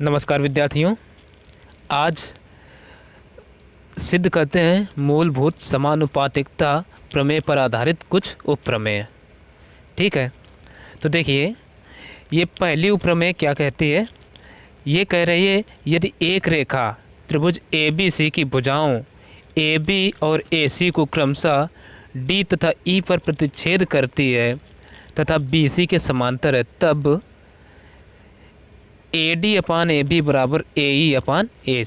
नमस्कार विद्यार्थियों। आज सिद्ध करते हैं मूलभूत समानुपातिकता प्रमेय पर आधारित कुछ उपप्रमेय। ठीक है, तो देखिए ये पहली उपप्रमेय क्या कहती है। ये कह रही है यदि एक रेखा त्रिभुज ए बी सी की भुजाओं ए बी और ए सी को क्रमशः डी तथा ई पर प्रतिच्छेद करती है तथा बी सी के समांतर है, तब ए डी अपान ए बी बराबर ए ई अपान ए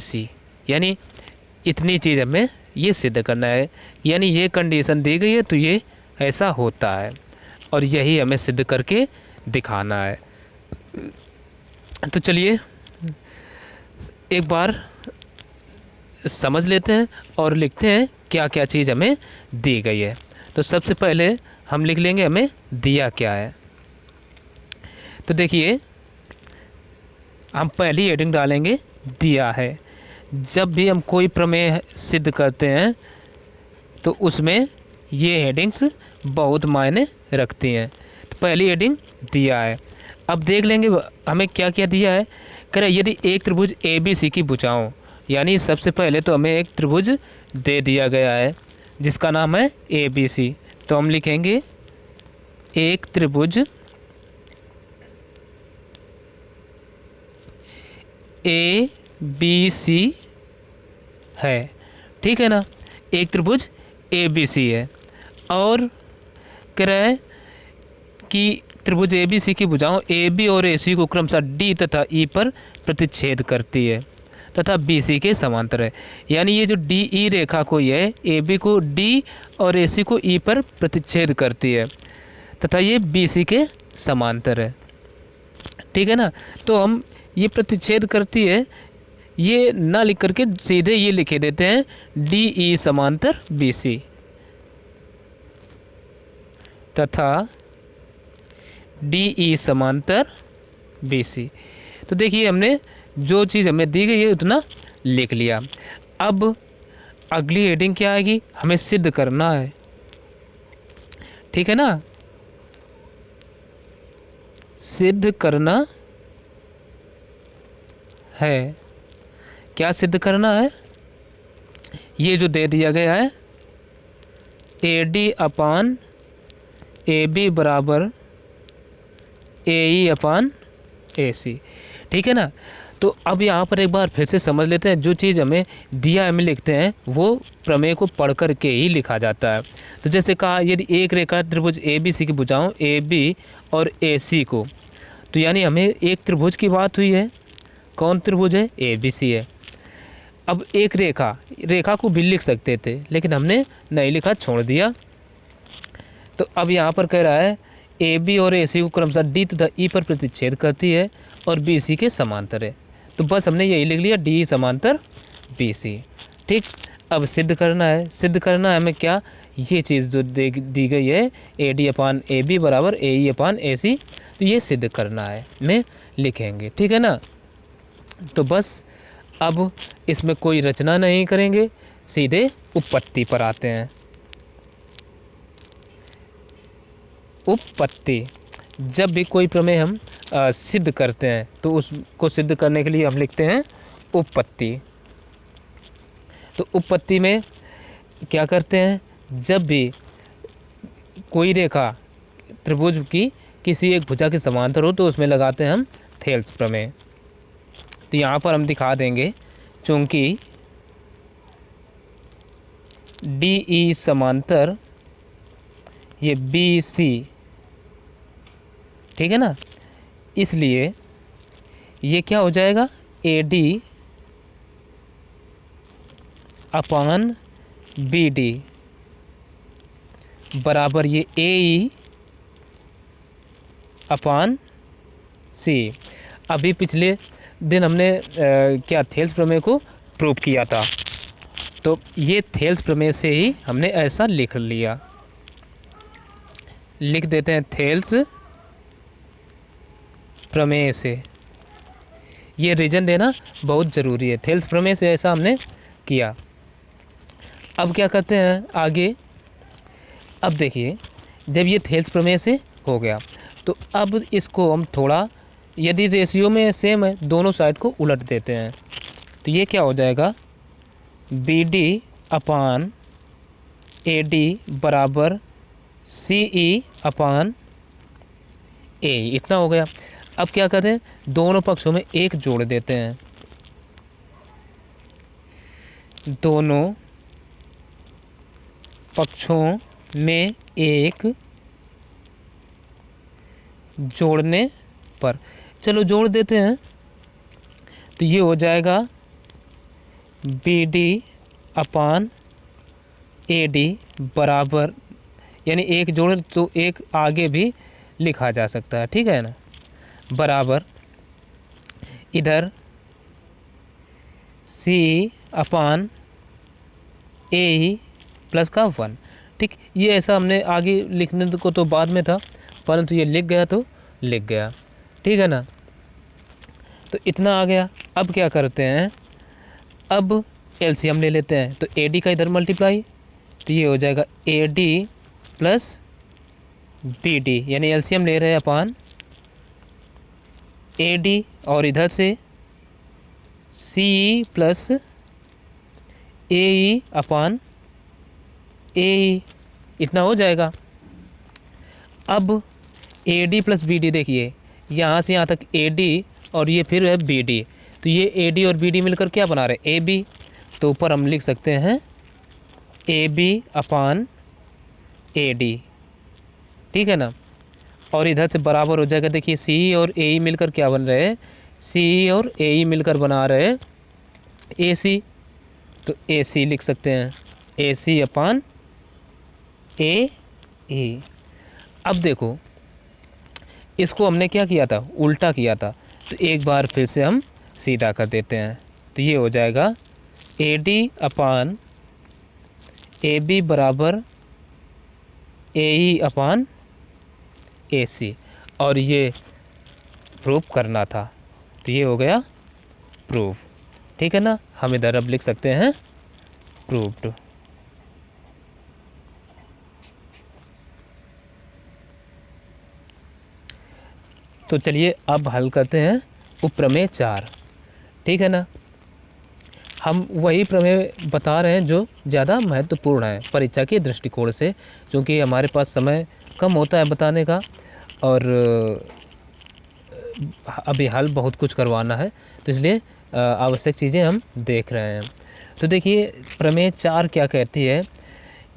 सी, यानी इतनी चीज़ हमें ये सिद्ध करना है। यानी ये कंडीशन दी गई है तो ये ऐसा होता है और यही हमें सिद्ध करके दिखाना है। तो चलिए एक बार समझ लेते हैं और लिखते हैं क्या क्या चीज़ हमें दी गई है। तो सबसे पहले हम लिख लेंगे हमें दिया क्या है। तो देखिए हम पहली हेडिंग डालेंगे दिया है। जब भी हम कोई प्रमेय सिद्ध करते हैं तो उसमें ये हेडिंग्स बहुत मायने रखती हैं। तो पहली हेडिंग दिया है। अब देख लेंगे हमें क्या क्या दिया है। कह रहे यदि एक त्रिभुज ए बी सी की भुजाओं, यानी सबसे पहले तो हमें एक त्रिभुज दे दिया गया है जिसका नाम है ए बी सी। तो हम लिखेंगे एक त्रिभुज ए बी सी है। ठीक है ना, एक त्रिभुज ए बी सी है और कह रहा है कि त्रिभुज ए बी सी की भुजाओं ए बी और ए सी को क्रमशः डी तथा ई पर प्रतिच्छेद करती है तथा बी सी के समांतर है। यानी ये जो डी ई रेखा को ये ए बी को डी और ए सी को ई पर प्रतिच्छेद करती है तथा ये बी सी के समांतर है। ठीक है ना, तो हम ये प्रतिच्छेद करती है ये ना लिख करके सीधे ये लिखे देते हैं डी ई समांतर बी सी तथा डी ई समांतर बी सी। तो देखिए हमने जो चीज़ हमें दी गई है उतना लिख लिया। अब अगली हेडिंग क्या आएगी, हमें सिद्ध करना है। ठीक है ना, सिद्ध करना है। क्या सिद्ध करना है, ये जो दे दिया गया है ए डी अपान ए बी बराबर ए ई अपान ए सी। ठीक है ना, तो अब यहाँ पर एक बार फिर से समझ लेते हैं। जो चीज़ हमें दिया हमें लिखते हैं वो प्रमेय को पढ़ कर के ही लिखा जाता है। तो जैसे कहा यदि एक रेखा त्रिभुज ए बी सी की भुजाओं ए बी और ए सी को, तो यानी हमें एक त्रिभुज की बात हुई है। कौन त्रिभुज है, ए बी सी है। अब एक रेखा को भी लिख सकते थे लेकिन हमने नहीं लिखा, छोड़ दिया। तो अब यहाँ पर कह रहा है ए बी और ए सी को क्रमशः डी तथा ई पर प्रतिच्छेद करती है और बी सी के समांतर है। तो बस हमने यही लिख लिया डी समांतर बी सी। ठीक, अब सिद्ध करना है। सिद्ध करना है हमें क्या, ये चीज़ जो दी गई है ए डी अपान ए बी बराबर ए ई अपान ए सी, तो ये सिद्ध करना है में लिखेंगे। ठीक है ना, तो बस अब इसमें कोई रचना नहीं करेंगे, सीधे उपपत्ति पर आते हैं। उपपत्ति, जब भी कोई प्रमेय हम सिद्ध करते हैं तो उसको सिद्ध करने के लिए हम लिखते हैं उपपत्ति। तो उपपत्ति में क्या करते हैं, जब भी कोई रेखा त्रिभुज की किसी एक भुजा के समांतर हो तो उसमें लगाते हैं हम थेल्स प्रमेय। तो यहाँ पर हम दिखा देंगे चूँकि डी ई समांतर ये बी सी, ठीक है ना, इसलिए ये क्या हो जाएगा A D upon B D बराबर ये ए ई अपान सी। अभी पिछले दिन हमने क्या थेल्स प्रमेय को प्रूव किया था, तो ये थेल्स प्रमेय से ही हमने ऐसा लिख लिया। लिख देते हैं थेल्स प्रमेय से। ये रीजन देना बहुत ज़रूरी है, थेल्स प्रमेय से ऐसा हमने किया। अब क्या करते हैं आगे, अब देखिए जब ये थेल्स प्रमेय से हो गया तो अब इसको हम थोड़ा यदि रेशियो में सेम है दोनों साइड को उलट देते हैं तो ये क्या हो जाएगा, B D upon A D बराबर सी ई अपान ए, इतना हो गया। अब क्या करें, दोनों पक्षों में एक जोड़ देते हैं, दोनों पक्षों में एक जोड़ने पर, चलो जोड़ देते हैं तो ये हो जाएगा B D upon A D बराबर, यानी एक जोड़ तो एक आगे भी लिखा जा सकता है, ठीक है ना, बराबर इधर सी अपान ए प्लस का 1। ठीक, ये ऐसा हमने आगे लिखने को तो बाद में था, परंतु ये लिख गया तो लिख गया, ठीक है ना। तो इतना आ गया। अब क्या करते हैं, अब एलसीएम ले लेते हैं, तो ए डी का इधर मल्टीप्लाई, तो ये हो जाएगा A D plus B D, यानी एलसीएम ले रहे हैं अपान ए डी और इधर से सी ई प्लस ए ई अपान ए ई, इतना हो जाएगा। अब A D plus B D, देखिए यहाँ से यहाँ तक ए डी और ये फिर है बी डी, तो ये ए डी और बी डी मिलकर क्या बना रहे हैं, ए बी। तो ऊपर हम लिख सकते हैं A B upon A D, ठीक है ना। और इधर से बराबर हो जाएगा, देखिए सी और ए ई मिलकर क्या बन रहे हैं, सी और ए ई मिलकर बना रहे हैं ए सी, तो ए सी लिख सकते हैं ए सी अपान ए ई। अब देखो इसको हमने क्या किया था, उल्टा किया था, तो एक बार फिर से हम सीधा कर देते हैं, तो ये हो जाएगा A D upon A B बराबर ए ई अपान ए सी, और ये प्रूफ करना था, तो ये हो गया प्रूफ, ठीक है ना। हम इधर अब लिख सकते हैं प्रूफ्ड। तो चलिए अब हल करते हैं उपप्रमेय 4, ठीक है ना। हम वही प्रमेय बता रहे हैं जो ज़्यादा महत्वपूर्ण है परीक्षा के दृष्टिकोण से, क्योंकि हमारे पास समय कम होता है बताने का और अभी हल बहुत कुछ करवाना है, तो इसलिए आवश्यक चीज़ें हम देख रहे हैं। तो देखिए प्रमेय 4 क्या कहती है,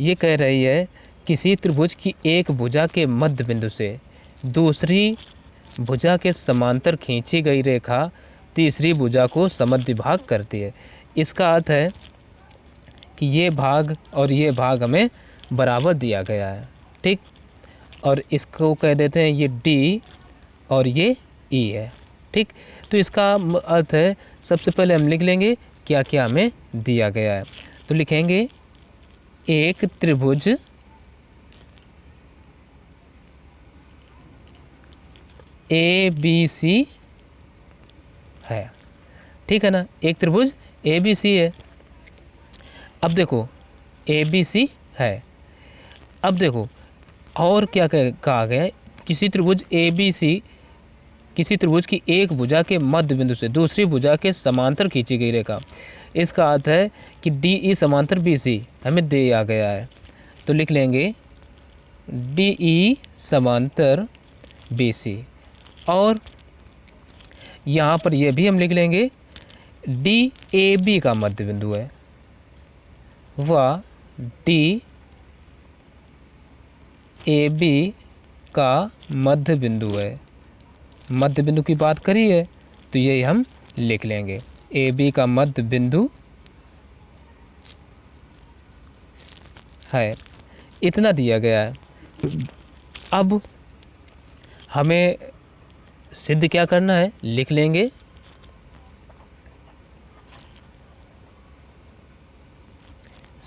ये कह रही है किसी त्रिभुज की एक भुजा के मध्य बिंदु से दूसरी भुजा के समांतर खींची गई रेखा तीसरी भुजा को समद्विभाग करती है। इसका अर्थ है कि ये भाग और ये भाग हमें बराबर दिया गया है, ठीक, और इसको कह देते हैं ये डी और ये ई है, ठीक। तो इसका अर्थ है, सबसे पहले हम लिख लेंगे क्या क्या हमें दिया गया है, तो लिखेंगे एक त्रिभुज ए बी सी है, ठीक है ना, एक त्रिभुज ए बी सी है। अब देखो ए बी सी है, अब देखो और क्या कहा गया है, किसी त्रिभुज ए बी सी, किसी त्रिभुज की एक भुजा के मध्य बिंदु से दूसरी भुजा के समांतर खींची गई रेखा। इसका अर्थ है कि डी ई समांतर बी सी हमें दिया गया है, तो लिख लेंगे डी ई समांतर बी सी, और यहाँ पर यह भी हम लिख लेंगे डी ए बी का मध्य बिंदु है, वह डी ए बी का मध्य बिंदु है। मध्य बिंदु की बात करी है तो यही हम लिख लेंगे, ए बी का मध्य बिंदु है, इतना दिया गया है। अब हमें सिद्ध क्या करना है, लिख लेंगे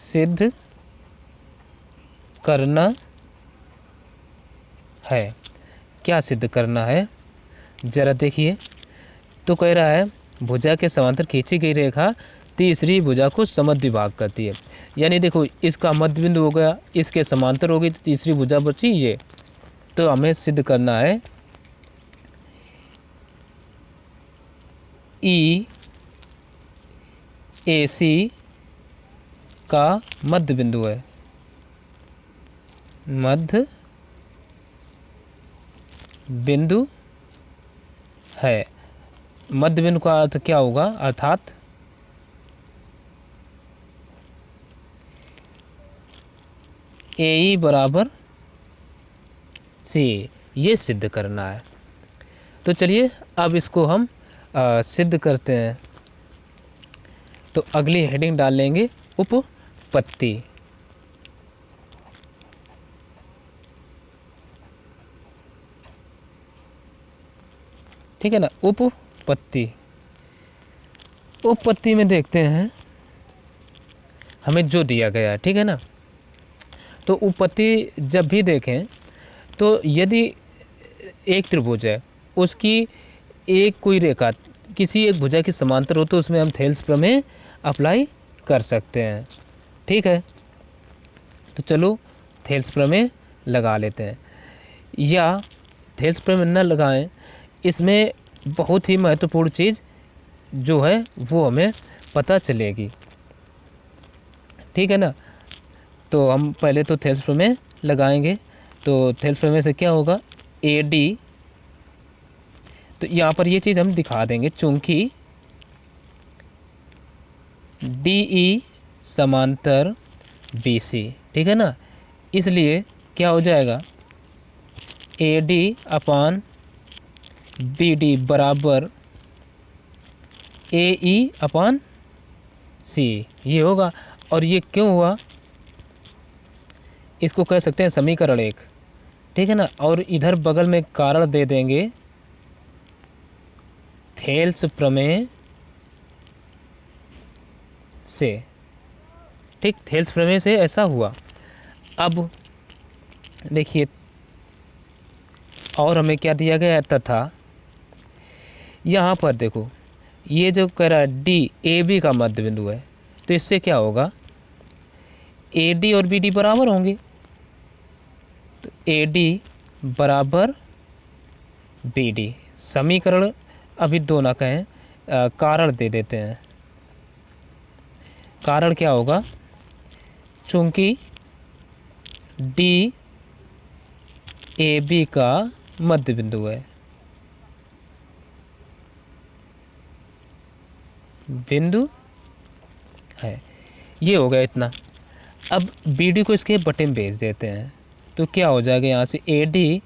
सिद्ध करना है। क्या सिद्ध करना है, जरा देखिए। तो कह रहा है भुजा के समांतर खींची गई रेखा तीसरी भुजा को समद्विभाग करती है, यानी देखो इसका मध्य बिंदु हो गया, इसके समांतर हो गई, तो तीसरी भुजा बची ये। तो हमें सिद्ध करना है ई ए सी का मध्य बिंदु है, मध्य बिंदु है। मध्य बिंदु का अर्थ क्या होगा, अर्थात ए ई बराबर सी, ये सिद्ध करना है। तो चलिए अब इसको हम सिद्ध करते हैं। तो अगली हेडिंग डाल लेंगे उपपत्ति। ठीक है ना, उपपत्ति। उपपत्ति में देखते हैं हमें जो दिया गया है, ठीक है ना। तो उपपत्ति जब भी देखें तो यदि एक त्रिभुज है, उसकी एक कोई रेखा किसी एक भुजा की समांतर हो तो उसमें हम थेल्स प्रमेय अप्लाई कर सकते हैं। ठीक है, तो चलो थेल्स प्रमेय लगा लेते हैं, या थेल्स प्रमेय न लगाएं, इसमें बहुत ही महत्वपूर्ण चीज़ जो है वो हमें पता चलेगी। ठीक है ना, तो हम पहले तो थेल्स प्रमेय लगाएंगे। तो थेल्स प्रमेय से क्या होगा, ए डी, तो यहाँ पर ये चीज़ हम दिखा देंगे, चूंकि डी ई समांतर बी सी, ठीक है ना, इसलिए क्या हो जाएगा, A D upon B D बराबर ए ई अपान सी, ये होगा। और ये क्यों हुआ, इसको कह सकते हैं समीकरण 1, ठीक है ना। और इधर बगल में कारण दे देंगे थेल्स प्रमेय से। ठीक, थेल्स प्रमेय से ऐसा हुआ। अब देखिए और हमें क्या दिया गया है, तथा यहाँ पर देखो ये जो कह रहा है डी ए बी का मध्य बिंदु है, तो इससे क्या होगा, ए डी और बी डी बराबर होंगे। तो ए डी बराबर बी डी, समीकरण अभी दो ना कहें, कारण दे देते हैं। कारण क्या होगा, चूंकि डी ए बी का मध्य बिंदु है, बिंदु है, ये हो गया इतना। अब बी डी को इसके बटे में भेज देते हैं, तो क्या हो जाएगा यहाँ से, A D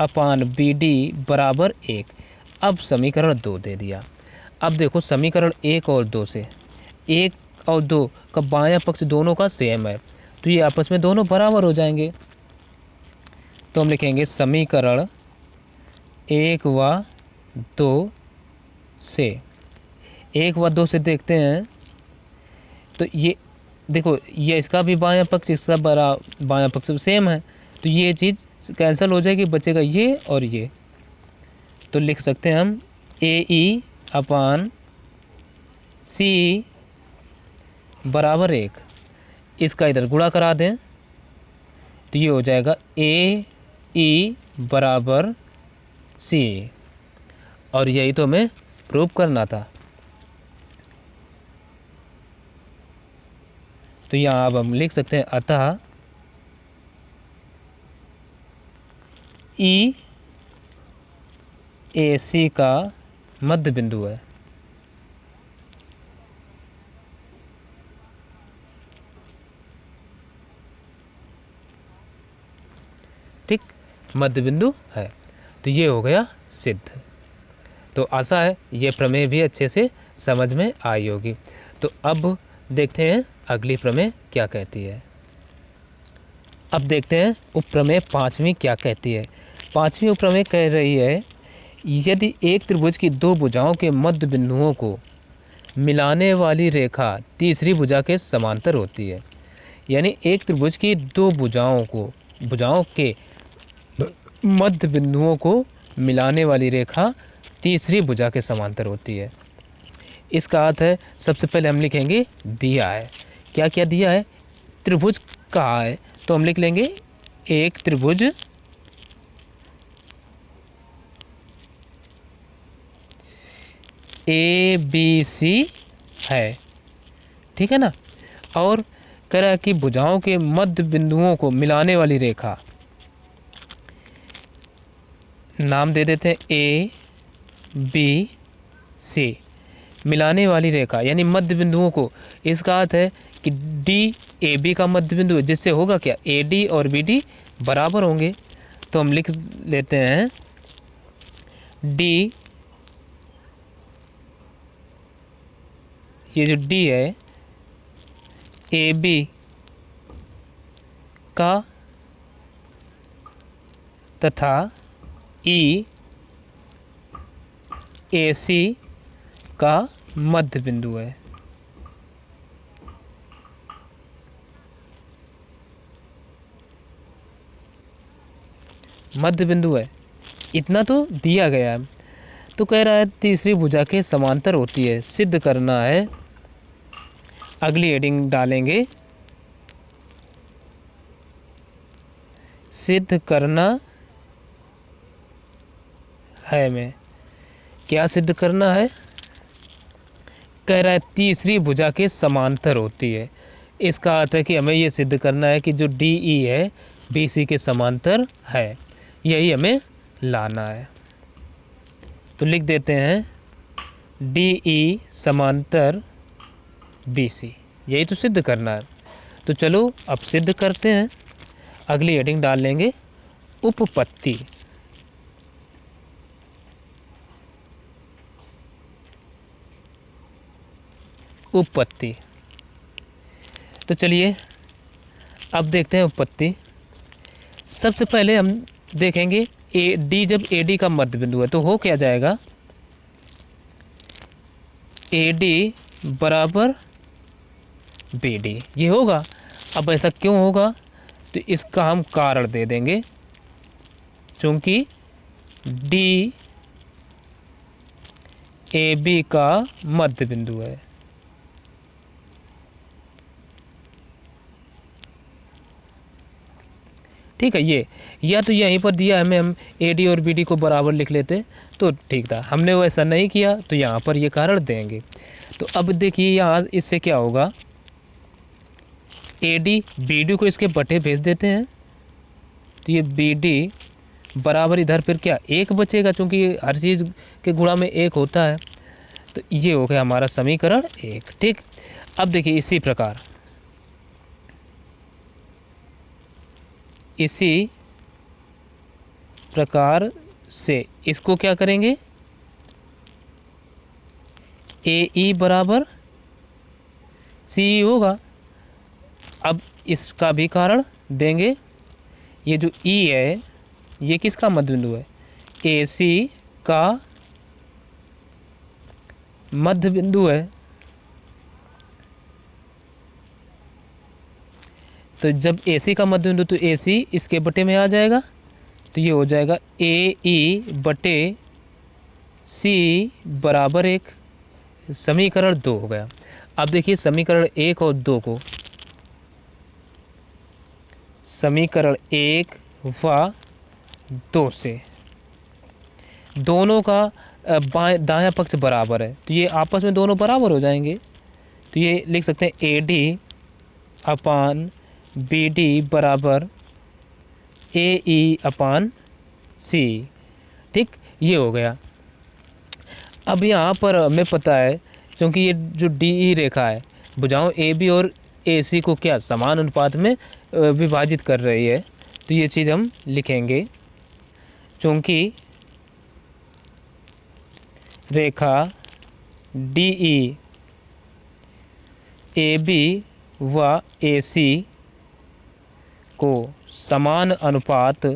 upon B D बराबर 1। अब समीकरण 2 दे दिया। अब देखो समीकरण 1 और 2 से, 1 और 2 का बायां पक्ष दोनों का सेम है, तो ये आपस में दोनों बराबर हो जाएंगे। तो हम लिखेंगे समीकरण 1 व 2 से, 1 व 2 से देखते हैं, तो ये देखो ये इसका भी बायां पक्ष इसका बायां पक्ष सेम है, तो ये चीज़ कैंसिल हो जाएगी, बचेगा ये और ये। तो लिख सकते हैं हम ए ई अपान सी बराबर 1, इसका इधर गुणा करा दें तो ये हो जाएगा ए ई बराबर सी, और यही तो हमें प्रूव करना था। तो यहाँ अब हम लिख सकते हैं अतः ई ए सी का मध्य बिंदु है। ठीक, मध्य बिंदु है, तो ये हो गया सिद्ध। तो आशा है ये प्रमेय भी अच्छे से समझ में आई होगी। तो अब देखते हैं अगली प्रमेय क्या कहती है। अब देखते हैं उपप्रमेय 5वीं क्या कहती है। 5वीं उपप्रमेय कह रही है, यदि एक त्रिभुज की दो भुजाओं के मध्य बिंदुओं को मिलाने वाली रेखा तीसरी भुजा के समांतर होती है, यानी एक त्रिभुज की दो भुजाओं के मध्य बिंदुओं को मिलाने वाली रेखा तीसरी भुजा के समांतर होती है। इसका अर्थ है, सबसे पहले हम लिखेंगे दिया है, क्या क्या दिया है, त्रिभुज कहा है, तो हम लिख लेंगे एक त्रिभुज ए बी सी है, ठीक है ना। और कह रहा है कि भुजाओं के मध्य बिंदुओं को मिलाने वाली रेखा, नाम दे देते हैं ए बी सी, मिलाने वाली रेखा यानी मध्य बिंदुओं को। इसका अर्थ है कि डी ए बी का मध्य बिंदु है, जिससे होगा क्या, ए डी और बी डी बराबर होंगे। तो हम लिख लेते हैं डी, ये जो डी है ए बी का तथा ई ए सी का मध्य बिंदु है। मध्य बिंदु है, इतना तो दिया गया है। तो कह रहा है तीसरी भुजा के समांतर होती है, सिद्ध करना है। अगली हेडिंग डालेंगे, सिद्ध करना है। में क्या सिद्ध करना है, कह रहा है तीसरी भुजा के समांतर होती है। इसका अर्थ है कि हमें ये सिद्ध करना है कि जो डी ई है बी सी के समांतर है, यही हमें लाना है। तो लिख देते हैं डी ई समांतर बी सी, यही तो सिद्ध करना है। तो चलो अब सिद्ध करते हैं। अगली हेडिंग डाल लेंगे उपपत्ति। उपपत्ति, तो चलिए अब देखते हैं उपपत्ति। सबसे पहले हम देखेंगे ए डी, जब ए डी का मध्य बिंदु है तो हो क्या जाएगा, ए डी बराबर बी डी, ये होगा। अब ऐसा क्यों होगा, तो इसका हम कारण दे देंगे, क्योंकि डी ए बी का मध्य बिंदु है। ठीक है, ये या तो यहीं पर दिया है, हमें हम ए डी और बी डी को बराबर लिख लेते तो ठीक था। हमने वो ऐसा नहीं किया तो यहाँ पर ये कारण देंगे। तो अब देखिए यहाँ इससे क्या होगा, ए डी बी डी को इसके बटे भेज देते हैं, तो ये बी डी बराबर इधर फिर क्या एक बचेगा, क्योंकि हर चीज़ के गुणा में एक होता है। तो ये हो गया हमारा समीकरण एक। ठीक, अब देखिए इसी प्रकार से इसको क्या करेंगे, ए ई बराबर सी ई होगा। अब इसका भी कारण देंगे, ये जो ई है ये किसका मध्य बिंदु है, ए सी का मध्य बिंदु है। तो जब ए सी का मध्य बिंदु तो ए सी इसके बटे में आ जाएगा, तो ये हो जाएगा ए ई बटे सी बराबर एक। समीकरण 2 हो गया। अब देखिए समीकरण 1 और 2 को, समीकरण 1 व 2 से दोनों का दायां पक्ष बराबर है, तो ये आपस में दोनों बराबर हो जाएंगे। तो ये लिख सकते हैं A D upon B D बराबर ए ई अपान सी। ठीक, ये हो गया। अब यहाँ पर हमें पता है, क्योंकि ये जो डी ई रेखा है भुजाओं ए बी और ए सी को क्या समान अनुपात में विभाजित कर रही है, तो ये चीज़ हम लिखेंगे। क्योंकि रेखा डी ई ए बी व ए सी को समान अनुपात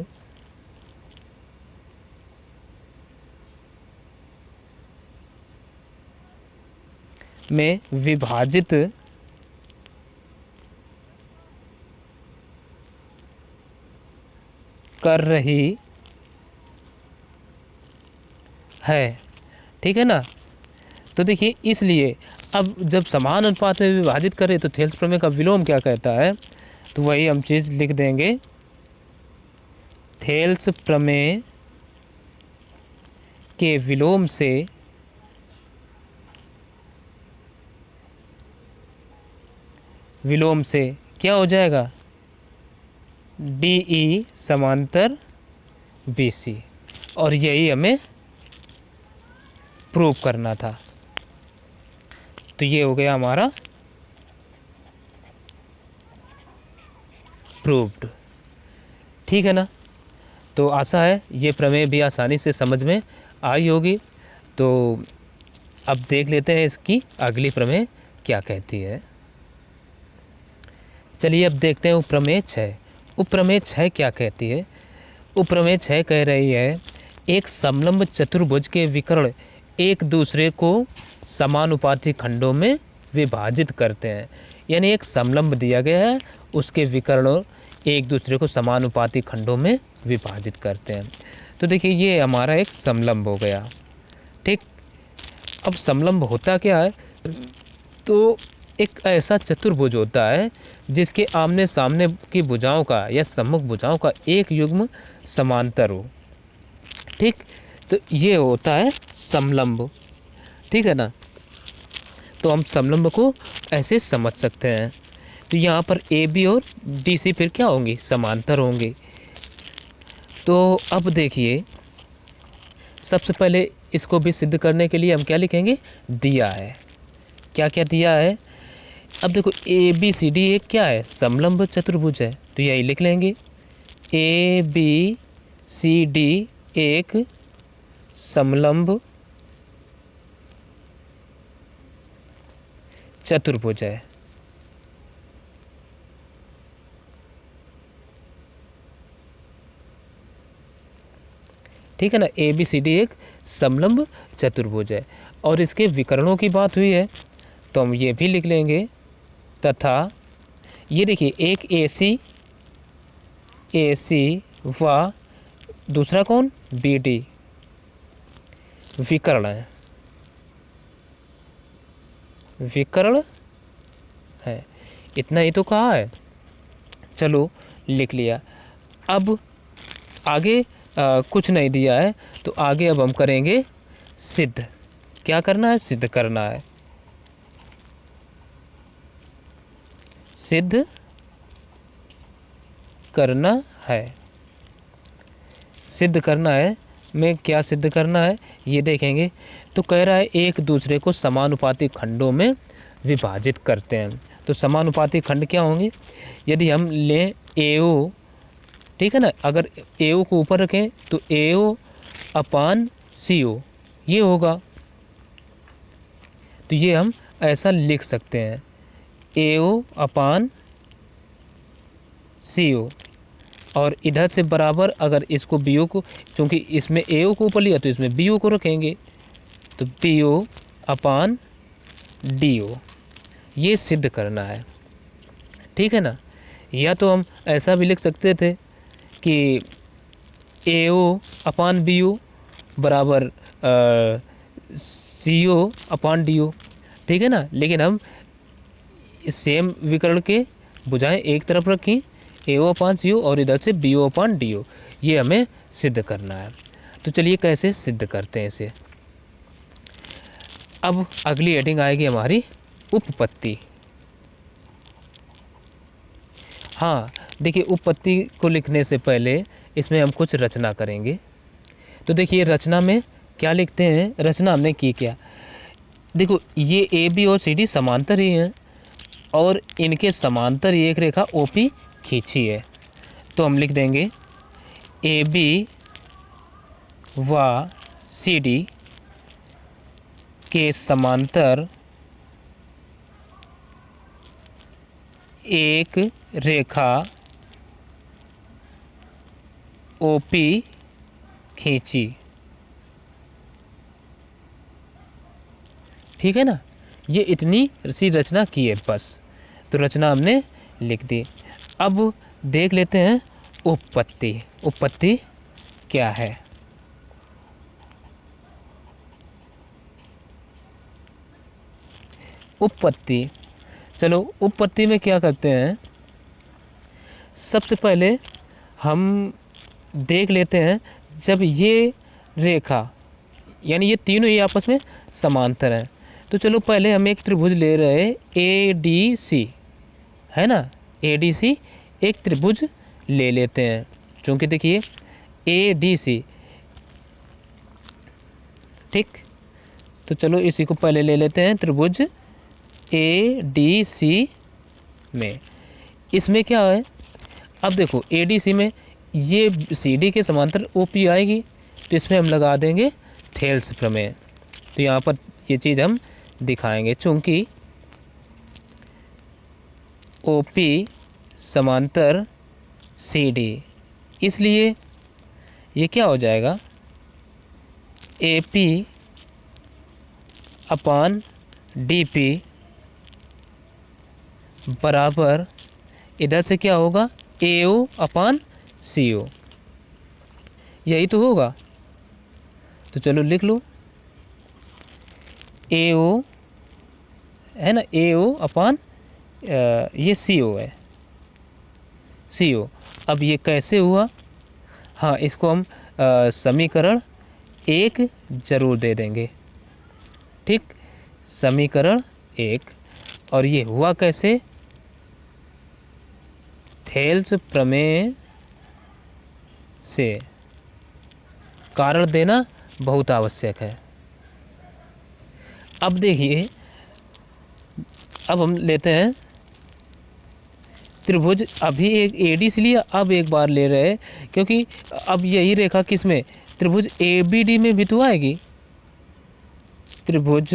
में विभाजित कर रही है। ठीक है ना। तो देखिए इसलिए अब जब समान अनुपात में विभाजित करें तो थेल्स प्रमेय का विलोम क्या कहता है, तो वही हम चीज़ लिख देंगे। थेल्स प्रमेय के विलोम से विलोम से क्या हो जाएगा, DE समांतर BC, और यही हमें प्रूव करना था। तो ये हो गया हमारा प्रूव्ड। ठीक है ना। तो आशा है ये प्रमेय भी आसानी से समझ में आई होगी। तो अब देख लेते हैं इसकी अगली प्रमेय क्या कहती है। चलिए अब देखते हैं उपप्रमेय 6। उपप्रमेय 6 क्या कहती है। उपप्रमेय 6 कह रही है, एक समलंब चतुर्भुज के विकर्ण एक दूसरे को समानुपाती खंडों में विभाजित करते हैं। यानी एक समलंब दिया गया है, उसके विकर्ण एक दूसरे को समानुपाती खंडों में विभाजित करते हैं। तो देखिए ये हमारा एक समलंब हो गया। ठीक, अब समलंब होता क्या है, तो एक ऐसा चतुर्भुज होता है जिसके आमने सामने की भुजाओं का या सम्मुख भुजाओं का एक युग्म समांतर हो। ठीक, तो ये होता है समलंब। ठीक है ना। तो हम समलंब को ऐसे समझ सकते हैं। तो यहाँ पर AB और DC फिर क्या होंगे, समांतर होंगे। तो अब देखिए सबसे पहले इसको भी सिद्ध करने के लिए हम क्या लिखेंगे, दिया है। क्या क्या दिया है, अब देखो ABCD एक क्या है, समलंब चतुर्भुज है, तो यही लिख लेंगे। ABCD एक समलंब चतुर्भुज है। ठीक है ना। ABCD एक समलंब चतुर्भुज है। और इसके विकर्णों की बात हुई है तो हम ये भी लिख लेंगे, तथा ये देखिए एक AC व दूसरा कौन, BD विकर्ण है, विकर्ण है। इतना ही तो कहा है, चलो लिख लिया। अब आगे कुछ नहीं दिया है, तो आगे अब हम करेंगे सिद्ध। क्या करना है, सिद्ध करना है। सिद्ध करना है, सिद्ध करना है। में क्या सिद्ध करना है ये देखेंगे। तो कह रहा है एक दूसरे को समानुपाती खंडों में विभाजित करते हैं। तो समानुपाती खंड क्या होंगे, यदि हम लें AO, ठीक है ना, अगर AO को ऊपर रखें तो AO अपान CO ये होगा। तो ये हम ऐसा लिख सकते हैं, AO अपान CO, और इधर से बराबर अगर इसको BO को, क्योंकि इसमें AO को ऊपर लिया तो इसमें BO को रखेंगे, तो BO अपान DO ये सिद्ध करना है। ठीक है ना। या तो हम ऐसा भी लिख सकते थे कि AO अपान BO बराबर CO अपान DO। ठीक है ना। लेकिन हम सेम विकर्ण के भुजाएं एक तरफ रखी, AO अपान CO, और इधर से BO अपान DO, ये हमें सिद्ध करना है। तो चलिए कैसे सिद्ध करते हैं इसे। अब अगली हेडिंग आएगी हमारी उपपत्ति। हाँ देखिए, उपपत्ति को लिखने से पहले इसमें हम कुछ रचना करेंगे। तो देखिए रचना में क्या लिखते हैं, रचना हमने की क्या, देखो ये AB और CD समांतर ही हैं, और इनके समांतर ही एक रेखा OP खींची है। तो हम लिख देंगे AB व CD के समांतर एक रेखा OP खींची। ठीक है ना। ये इतनी सी रचना की है बस। तो रचना हमने लिख दी। अब देख लेते हैं उपपत्ति। उपपत्ति क्या है। उपपत्ति, चलो उपपत्ति में क्या करते हैं, सबसे पहले हम देख लेते हैं जब ये रेखा यानी ये तीनों ही आपस में समांतर हैं। तो चलो पहले हम एक त्रिभुज ले रहे हैं ADC। है ना, ADC एक त्रिभुज ले लेते हैं, क्योंकि देखिए ADC, ठीक। तो चलो इसी को पहले ले लेते हैं त्रिभुज ADC में। इसमें क्या है, अब देखो ADC में ये CD के समांतर OP आएगी, तो इसमें हम लगा देंगे थेल्स प्रमेय। तो यहाँ पर ये चीज़ हम दिखाएंगे, चूँकि OP समांतर CD, इसलिए ये क्या हो जाएगा, AP अपान DP बराबर, इधर से क्या होगा, AO अपान CO, यही तो होगा। तो चलो लिख लो, AO है ना, AO अपान ये CO है, CO। अब ये कैसे हुआ, हाँ इसको हम समीकरण 1 जरूर दे देंगे, ठीक, समीकरण 1। और ये हुआ कैसे, थेल्स प्रमेय से। कारण देना बहुत आवश्यक है। अब देखिए, अब हम लेते हैं त्रिभुज, अभी एक ADC लिया, अब एक बार ले रहे हैं, क्योंकि अब यही रेखा किस में, त्रिभुज ABD में भी तो आएगी। त्रिभुज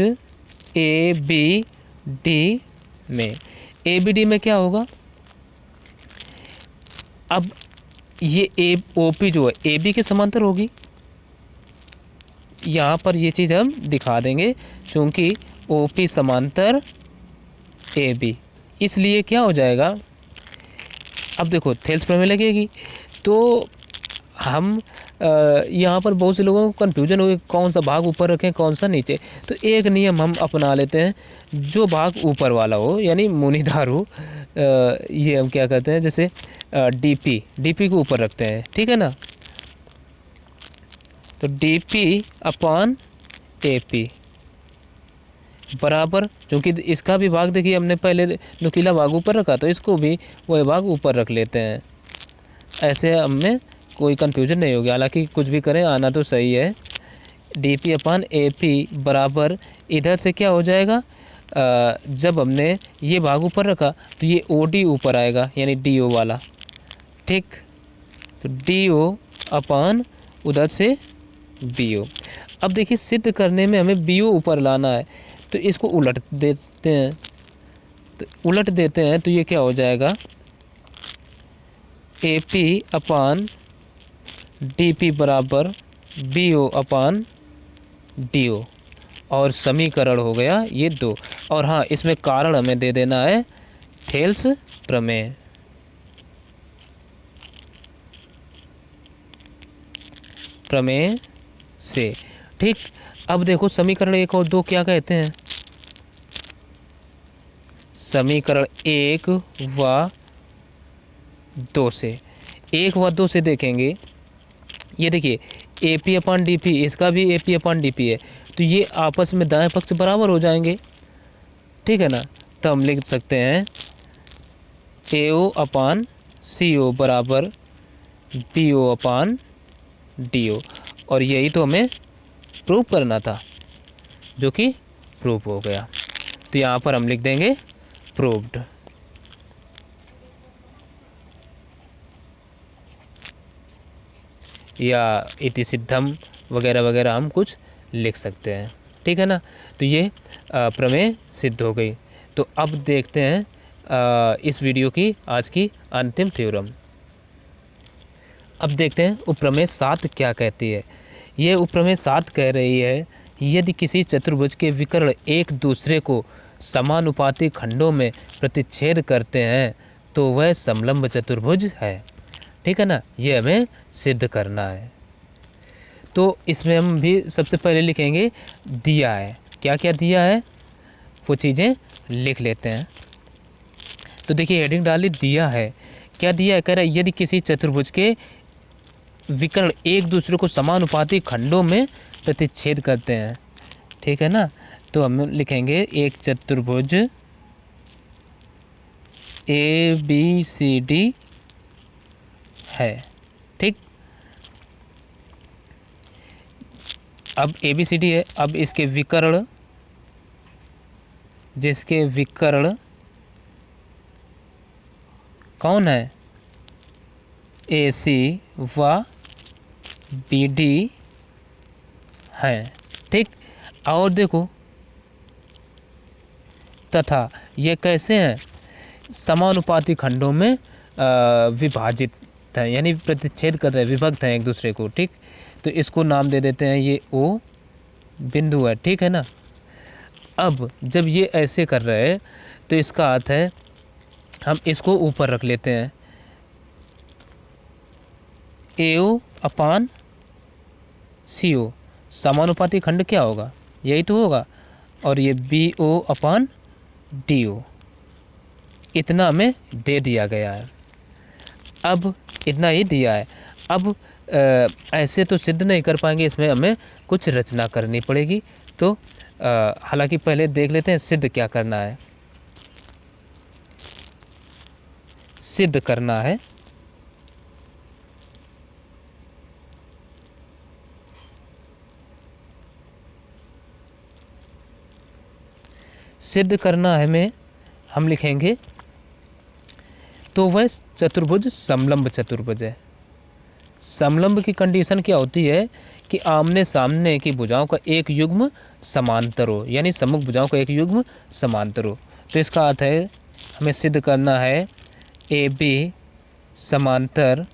ABD में, ABD में क्या होगा, अब ये OP जो है AB के समांतर होगी। यहाँ पर ये चीज़ हम दिखा देंगे, क्योंकि OP समांतर AB, इसलिए क्या हो जाएगा, अब देखो थेल्स प्रमेय लगेगी, तो हम यहाँ पर बहुत से लोगों को कन्फ्यूजन हो, कौन सा भाग ऊपर रखें कौन सा नीचे। तो एक नियम हम अपना लेते हैं, जो भाग ऊपर वाला हो यानी मुनीदार हो, ये हम क्या करते हैं, जैसे DP को ऊपर रखते हैं, ठीक है ना। तो DP अपान AP बराबर, क्योंकि इसका भी भाग देखिए हमने पहले नुकीला भाग ऊपर रखा, तो इसको भी वही भाग ऊपर रख लेते हैं। ऐसे हमें कोई कन्फ्यूजन नहीं होगी, हालांकि कुछ भी करें आना तो सही है। DP अपान AP बराबर, इधर से क्या हो जाएगा, जब हमने ये भाग ऊपर रखा तो ये OD ऊपर आएगा, यानी DO वाला, ठीक। तो DO अपान उधर से BO। अब देखिए सिद्ध करने में हमें BO ऊपर लाना है, तो इसको उलट देते हैं, तो ये क्या हो जाएगा, AP अपान DP बराबर BO अपान DO, और समीकरण हो गया ये 2। और हाँ, इसमें कारण हमें दे देना है थेल्स प्रमेय। प्रमेय से, ठीक। अब देखो समीकरण 1 और 2 क्या कहते हैं, समीकरण 1 व 2 से, 1 व 2 से देखेंगे, ये देखिए AP अपान DP, इसका भी AP अपान DP है, तो ये आपस में दाएं पक्ष बराबर हो जाएंगे, ठीक है ना। तो हम लिख सकते हैं AO अपान CO बराबर BO अपान DO, और यही तो हमें प्रूव करना था, जो कि प्रूव हो गया। तो यहाँ पर हम लिख देंगे प्रूव्ड। या इति सिद्धम वगैरह वगैरह हम कुछ लिख सकते हैं, ठीक है ना। तो ये प्रमेय सिद्ध हो गई। तो अब देखते हैं इस वीडियो की आज की अंतिम थ्योरम। अब देखते हैं उपप्रमेय 7 क्या कहती है। ये उपप्रमेय 7 कह रही है, यदि किसी चतुर्भुज के विकर्ण एक दूसरे को समानुपाती खंडों में प्रतिच्छेद करते हैं तो वह समलंब चतुर्भुज है, ठीक है ना। ये हमें सिद्ध करना है। तो इसमें हम भी सबसे पहले लिखेंगे दिया है, क्या क्या दिया है वो चीज़ें लिख लेते हैं। तो देखिए हेडिंग डाली दिया है, क्या दिया है, कह रहा है यदि किसी चतुर्भुज के विकर्ण एक दूसरे को समानुपाती खंडों में प्रतिच्छेद करते हैं, ठीक है ना। तो हम लिखेंगे एक चतुर्भुज ABCD है। ठीक, अब ABCD है, अब इसके विकर्ण, जिसके विकर्ण कौन है, AC व BD है। ठीक, और देखो तथा ये कैसे हैं, समानुपाती खंडों में विभाजित है, यानी प्रतिच्छेद कर रहे हैं, विभक्त हैं एक दूसरे को। ठीक, तो इसको नाम दे देते हैं, ये O बिंदु है। ठीक है ना। अब जब ये ऐसे कर रहे हैं तो इसका अर्थ है हम इसको ऊपर रख लेते हैं, AO अपान CO, समानुपाती खंड क्या होगा, यही तो होगा, और ये BO अपान DO, इतना हमें दे दिया गया है। अब इतना ही दिया है। अब ऐसे तो सिद्ध नहीं कर पाएंगे, इसमें हमें कुछ रचना करनी पड़ेगी। तो हालांकि पहले देख लेते हैं सिद्ध क्या करना है। सिद्ध करना है सिद्ध करना है में हम लिखेंगे, तो वह चतुर्भुज समलंब चतुर्भुज है। समलंब की कंडीशन क्या होती है कि आमने सामने की भुजाओं का एक युग्म समांतर हो, यानी सम्मुख भुजाओं का एक युग्म समांतर हो। तो इसका अर्थ है हमें सिद्ध करना है AB समांतर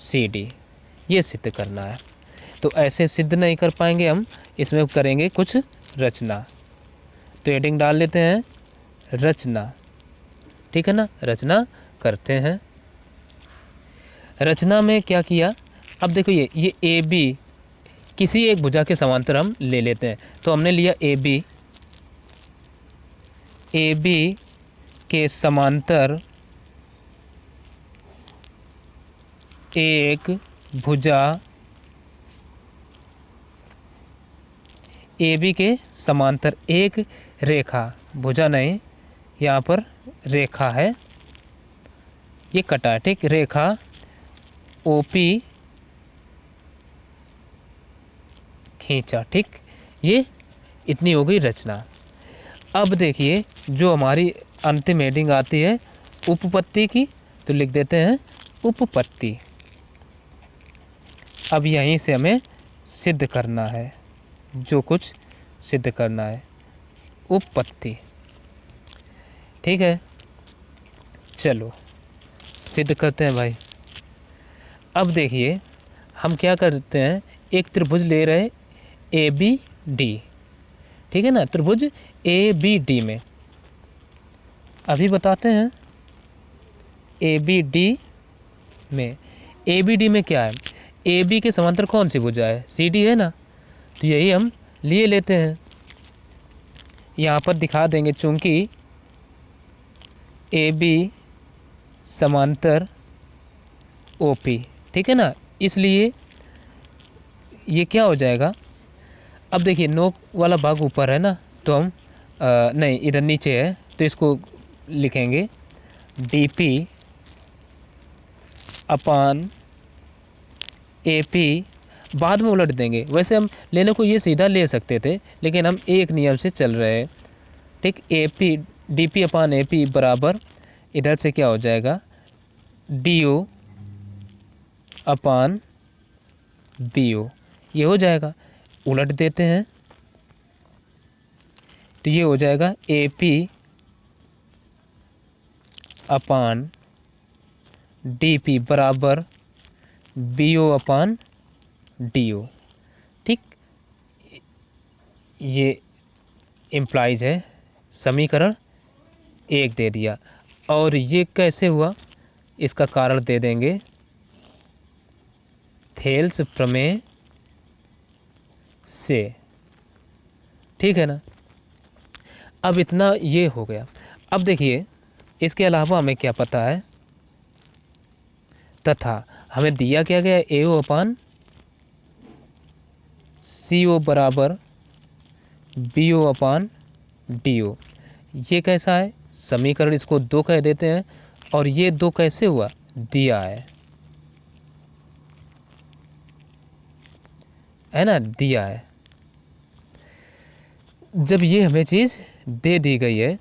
CD, ये सिद्ध करना है। तो ऐसे सिद्ध नहीं कर पाएंगे हम, इसमें करेंगे कुछ रचना। तो हेडिंग डाल लेते हैं रचना। ठीक है ना, रचना करते हैं। रचना में क्या किया, अब देखो ये AB किसी एक भुजा के समांतर हम ले लेते हैं। तो हमने लिया AB के समांतर एक भुजा, AB के समांतर एक रेखा, भुजा नहीं, यहाँ पर रेखा है, ये कटा। ठीक, रेखा OP खींचा। ठीक, ये इतनी हो गई रचना। अब देखिए जो हमारी अंतिम हेडिंग आती है उपपत्ति की, तो लिख देते हैं उपपत्ति। अब यहीं से हमें सिद्ध करना है, जो कुछ सिद्ध करना है, उपपत्ति। ठीक है, चलो सिद्ध करते हैं भाई। अब देखिए हम क्या करते हैं, एक त्रिभुज ले रहे ABD। ठीक है ना, त्रिभुज ABD में अभी बताते हैं ABD में क्या है, AB के समांतर कौन सी भुजा है, CD है ना। तो यही हम लिए लेते हैं, यहाँ पर दिखा देंगे, चूंकि AB समांतर OP। ठीक है ना, इसलिए ये क्या हो जाएगा, अब देखिए नोक वाला भाग ऊपर है ना, तो हम नहीं इधर नीचे है, तो इसको लिखेंगे DP अपान AP, बाद में उलट देंगे। वैसे हम लेने को ये सीधा ले सकते थे, लेकिन हम एक नियम से चल रहे हैं। ठीक, DP अपान AP बराबर इधर से क्या हो जाएगा, DO अपान BO, ये हो जाएगा। उलट देते हैं तो ये हो जाएगा AP अपान DP बराबर BO अपान DO। ठीक, ये इम्प्लाइज है, समीकरण 1 दे दिया। और ये कैसे हुआ, इसका कारण दे देंगे थेल्स प्रमेय से। ठीक है ना, अब इतना ये हो गया। अब देखिए इसके अलावा हमें क्या पता है, तथा हमें दिया क्या गया, AO अपान CO बराबर BO अपान DO। ये कैसा है, समीकरण इसको 2 कह देते हैं। और ये 2 कैसे हुआ, दिया है ना, दिया है। जब ये हमें चीज़ दे दी गई है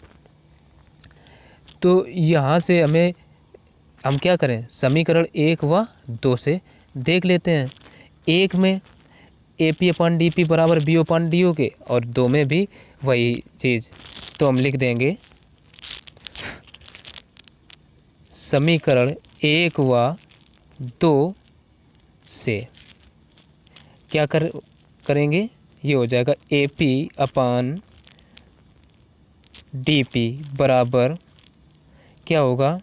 तो यहाँ से हम क्या करें, समीकरण 1 व 2 से देख लेते हैं। 1 में AP/DP बराबर BO/DO के, और 2 में भी वही चीज़। तो हम लिख देंगे समीकरण 1 व 2 से क्या करेंगे, ये हो जाएगा AP/DP बराबर क्या होगा,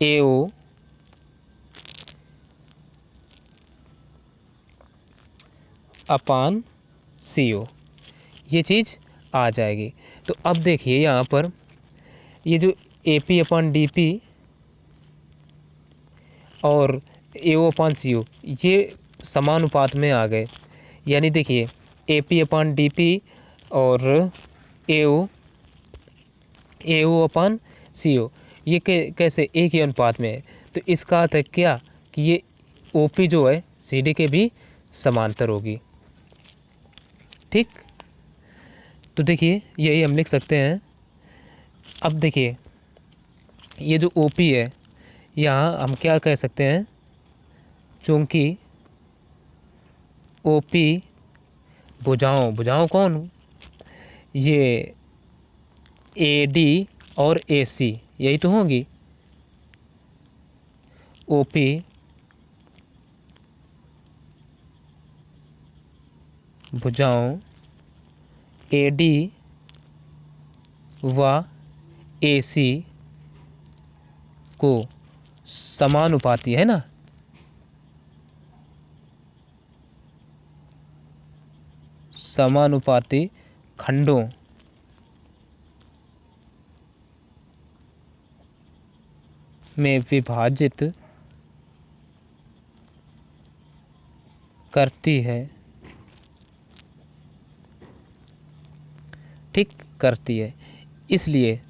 AO अपान CO, ये चीज़ आ जाएगी। तो अब देखिए यहाँ पर ये जो AP/DP और AO/CO ये समानुपात में आ गए। यानी देखिए AP/DP और AO/CO ये कैसे एक ही अनुपात में है। तो इसका अर्थ है क्या कि ये OP जो है CD के भी समांतर होगी। ठीक, तो देखिए यही हम लिख सकते हैं। अब देखिए ये जो OP है यहाँ हम क्या कह सकते हैं, चूँकि OP भुजाओं कौन, ये AD और AC यही तो होंगी। OP भुजाओं AD व AC को समानुपाती है ना, समानुपाती खंडों में विभाजित करती है। ठीक, करती है। इसलिए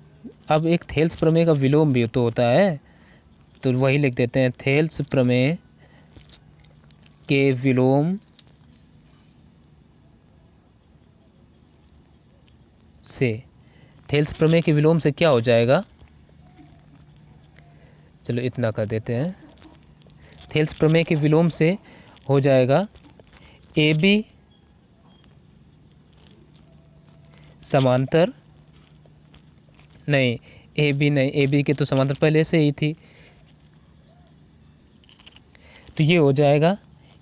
अब एक थेल्स प्रमेय का विलोम भी तो होता है, तो वही लिख देते हैं, थेल्स प्रमेय के विलोम से, थेल्स प्रमेय के विलोम से क्या हो जाएगा, चलो इतना कर देते हैं। थेल्स प्रमेय के विलोम से हो जाएगा AB समांतर, नहीं AB नहीं, AB के तो समांतर पहले से ही थी। तो ये हो जाएगा,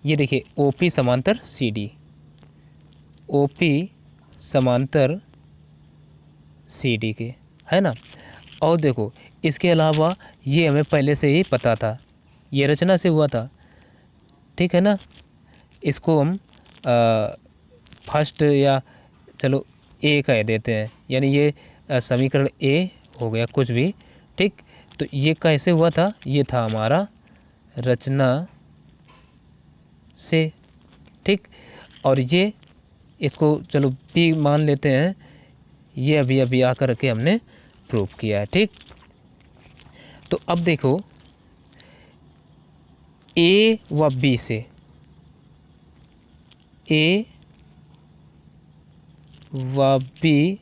ये देखिए OP समांतर CD, OP समांतर CD के, है ना। और देखो इसके अलावा ये हमें पहले से ही पता था, ये रचना से हुआ था, ठीक है ना। इसको हम फर्स्ट या चलो A कह देते हैं, यानी ये समीकरण A हो गया कुछ भी। ठीक, तो ये कैसे हुआ था, ये था हमारा रचना से। ठीक, और ये इसको चलो B मान लेते हैं, ये अभी आकर के हमने प्रूव किया है। ठीक, तो अब देखो A व B से, A व B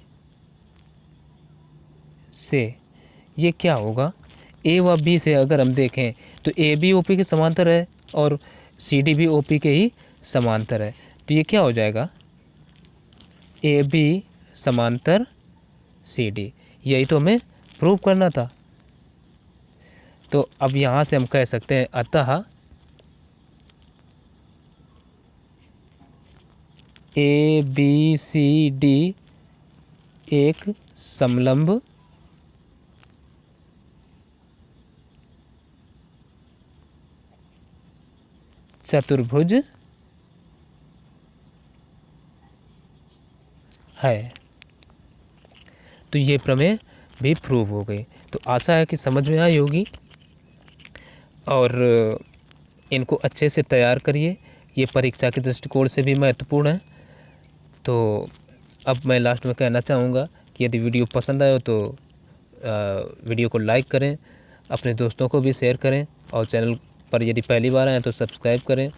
से ये क्या होगा, A व B से अगर हम देखें तो AB OP के समांतर है और CD भी OP के ही समांतर है। तो ये क्या हो जाएगा, AB समांतर CD, यही तो हमें प्रूव करना था। तो अब यहाँ से हम कह सकते हैं, अतः ABCD एक समलंब चतुर्भुज है। तो ये प्रमेय भी प्रूव हो गई। तो आशा है कि समझ में आई होगी, और इनको अच्छे से तैयार करिए, ये परीक्षा के दृष्टिकोण से भी महत्वपूर्ण है। तो अब मैं लास्ट में कहना चाहूँगा कि यदि वीडियो पसंद आए तो वीडियो को लाइक करें, अपने दोस्तों को भी शेयर करें, और चैनल पर यदि पहली बार आएँ तो सब्सक्राइब करें,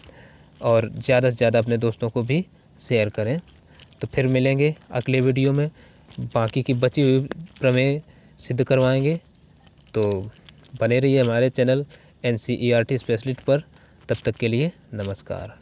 और ज़्यादा से ज़्यादा अपने दोस्तों को भी शेयर करें। तो फिर मिलेंगे अगले वीडियो में, बाकी की बची हुई प्रमेय सिद्ध करवाएंगे। तो बने रहिए हमारे चैनल NCERT स्पेशलिस्ट पर। तब तक के लिए नमस्कार।